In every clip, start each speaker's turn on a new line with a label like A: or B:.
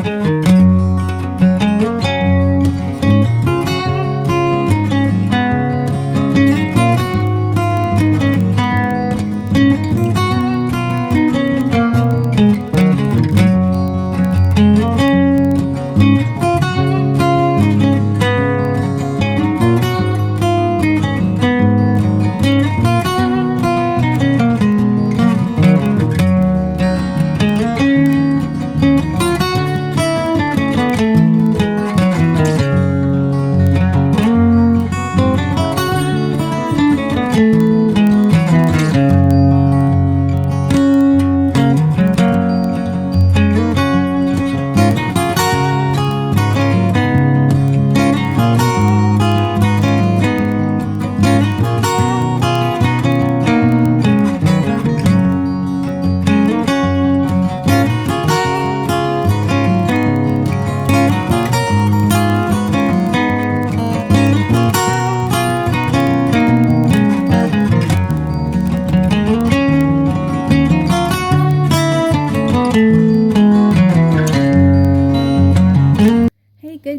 A: Good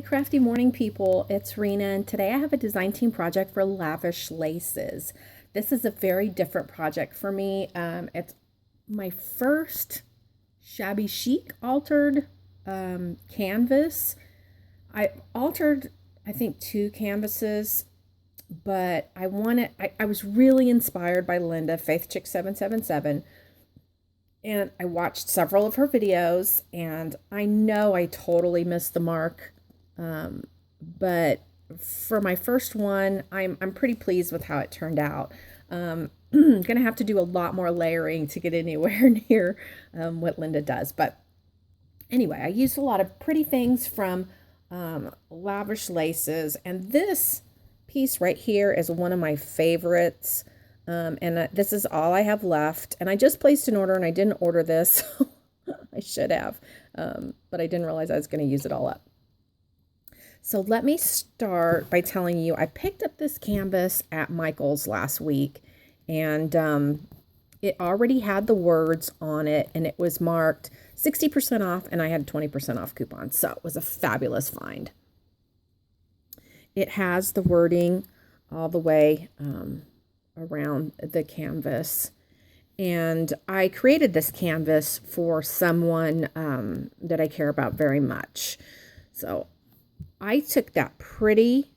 A: crafty morning, people. It's Rena, and today I have a design team project for Lavish laces. This is a very different project for me. It's my first Shabby Chic altered canvas. I altered, I think, 2 canvases, but I was really inspired by Linda, Faith Chick 777. And I watched several of her videos, and I know I totally missed the mark. But for my first one, I'm pretty pleased with how it turned out. Gonna have to do a lot more layering to get anywhere near what Linda does. But anyway, I used a lot of pretty things from Lavish laces, and this piece right here is one of my favorites. And this is all I have left, and I just placed an order, and I didn't order this. I should have, but I didn't realize I was going to use it all up. So let me start by telling you, I picked up this canvas at Michael's last week, and it already had the words on it, and it was marked 60% off, and I had 20% off coupon. So it was a fabulous find. It has the wording all the way around the canvas. And I created this canvas for someone that I care about very much. So I took that pretty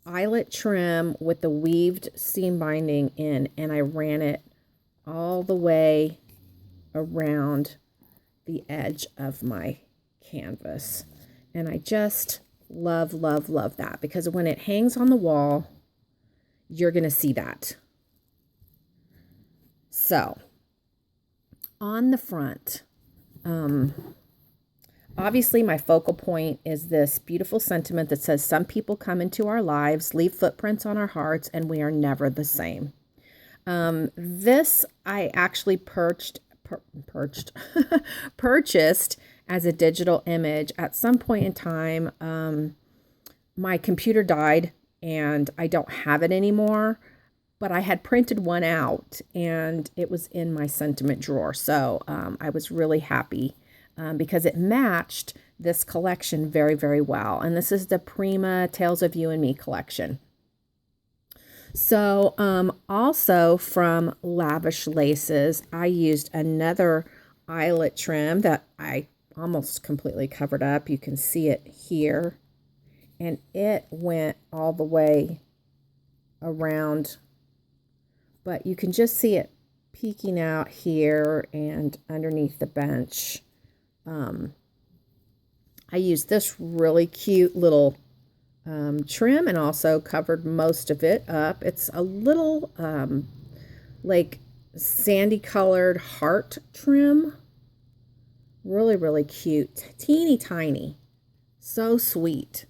A: eyelet trim with the weaved seam binding in, and I ran it all the way around the edge of my canvas. And I just love, love, love that, because when it hangs on the wall, you're going to see that. So on the front, obviously my focal point is this beautiful sentiment that says, some people come into our lives, leave footprints on our hearts, and we are never the same. This I actually purchased as a digital image. At some point in time, my computer died, and I don't have it anymore, but I had printed one out, and it was in my sentiment drawer. So I was really happy because it matched this collection very, very well. And this is the Prima Tales of You and Me collection. So also from Lavish Laces, I used another eyelet trim that I almost completely covered up. You can see it here. And it went all the way around, but you can just see it peeking out here and underneath the bench. I used this really cute little trim and also covered most of it up. It's a little like sandy colored heart trim. Really, really cute. Teeny tiny. So sweet.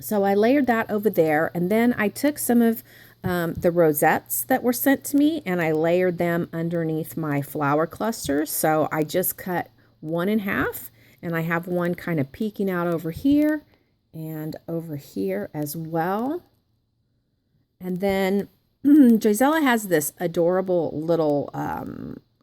A: So I layered that over there, and then I took some of the rosettes that were sent to me, and I layered them underneath my flower clusters. So I just cut one in half, and I have one kind of peeking out over here and over here as well. And then Gisela has this adorable little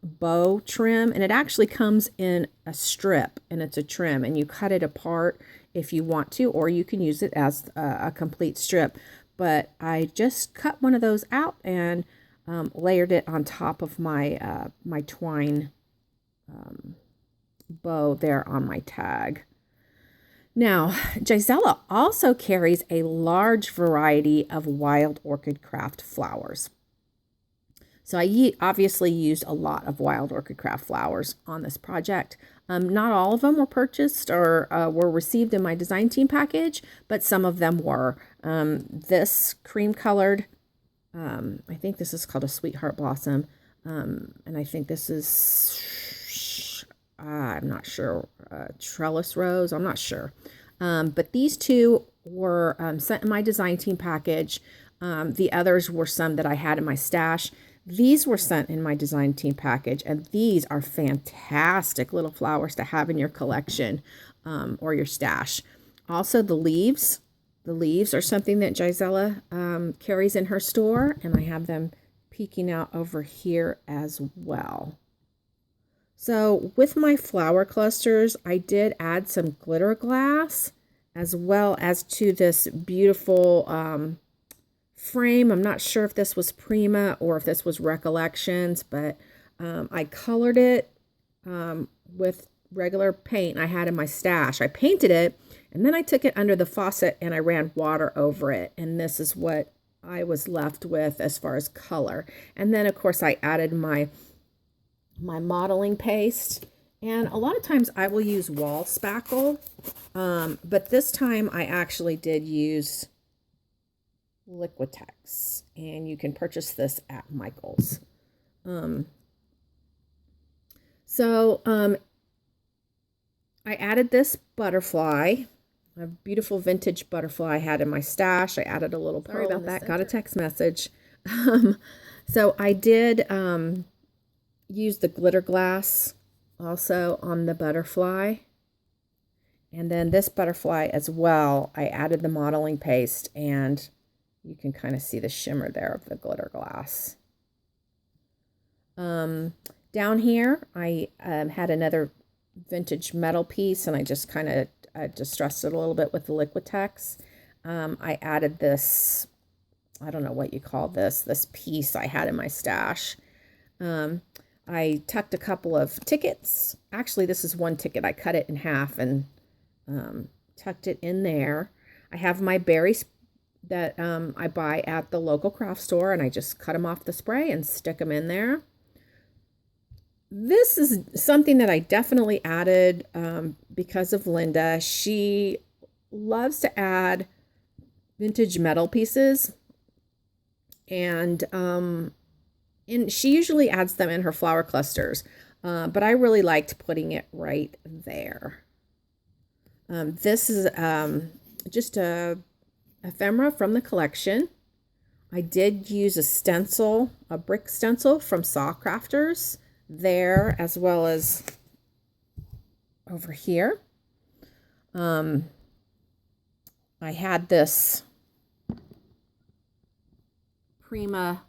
A: bow trim, and it actually comes in a strip, and it's a trim, and you cut it apart if you want to, or you can use it as a complete strip. But I just cut one of those out and layered it on top of my my twine bow there on my tag. Now, Gisela also carries a large variety of wild orchid craft flowers. So I obviously used a lot of wild orchid craft flowers on this project. Not all of them were purchased or were received in my design team package, but some of them were. This cream colored, I think this is called a Sweetheart Blossom, and I think this is, I'm not sure, Trellis Rose, I'm not sure. But these two were sent in my design team package. The others were some that I had in my stash. These were sent in my design team package, and these are fantastic little flowers to have in your collection or your stash. Also, the leaves. The leaves are something that Gisela carries in her store, and I have them peeking out over here as well. So with my flower clusters, I did add some glitter glass as well as to this beautiful frame. I'm not sure if this was Prima or if this was Recollections, but I colored it with regular paint I had in my stash. I painted it, and then I took it under the faucet and I ran water over it, and this is what I was left with as far as color. And then of course I added my modeling paste, and a lot of times I will use wall spackle, but this time I actually did use Liquitex, and you can purchase this at Michael's. I added this butterfly, a beautiful vintage butterfly I had in my stash. I added a little pearl. Sorry about that. Got a text message. So I did use the glitter glass also on the butterfly. And then this butterfly as well, I added the modeling paste, and you can kind of see the shimmer there of the glitter glass. Down here, I had another vintage metal piece, and I just kind of distressed it a little bit with the Liquitex. I added this, I don't know what you call this piece I had in my stash. I tucked a couple of tickets. Actually, this is one ticket. I cut it in half and tucked it in there. I have my berries that I buy at the local craft store, and I just cut them off the spray and stick them in there. This is something that I definitely added because of Linda. She loves to add vintage metal pieces, and she usually adds them in her flower clusters, but I really liked putting it right there. This is just a ephemera from the collection. I did use a stencil, a brick stencil from Saw Crafters there, as well as over here. I had this Prima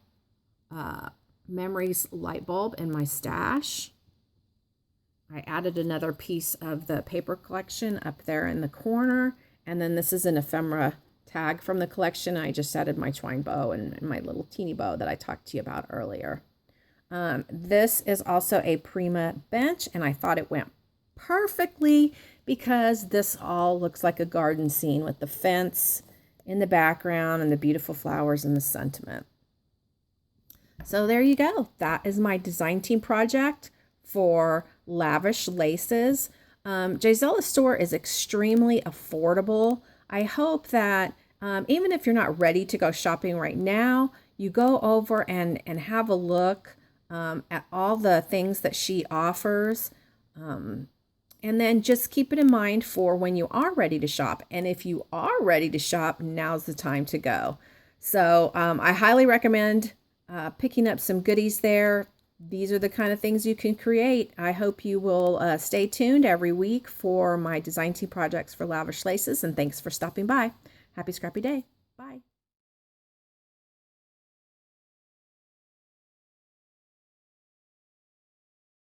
A: Memories light bulb in my stash. I added another piece of the paper collection up there in the corner, and then this is an ephemera tag from the collection. I just added my twine bow and my little teeny bow that I talked to you about earlier. This is also a Prima bench, and I thought it went perfectly because this all looks like a garden scene with the fence in the background and the beautiful flowers and the sentiment. So there you go. That is my design team project for Lavish Laces. Gisela's store is extremely affordable. I hope that even if you're not ready to go shopping right now, you go over and have a look at all the things that she offers. And then just keep it in mind for when you are ready to shop. And if you are ready to shop, now's the time to go. So I highly recommend picking up some goodies there. These are the kind of things you can create. I hope you will stay tuned every week for my design team projects for Lavish Laces. And thanks for stopping by. Happy scrappy day. Bye.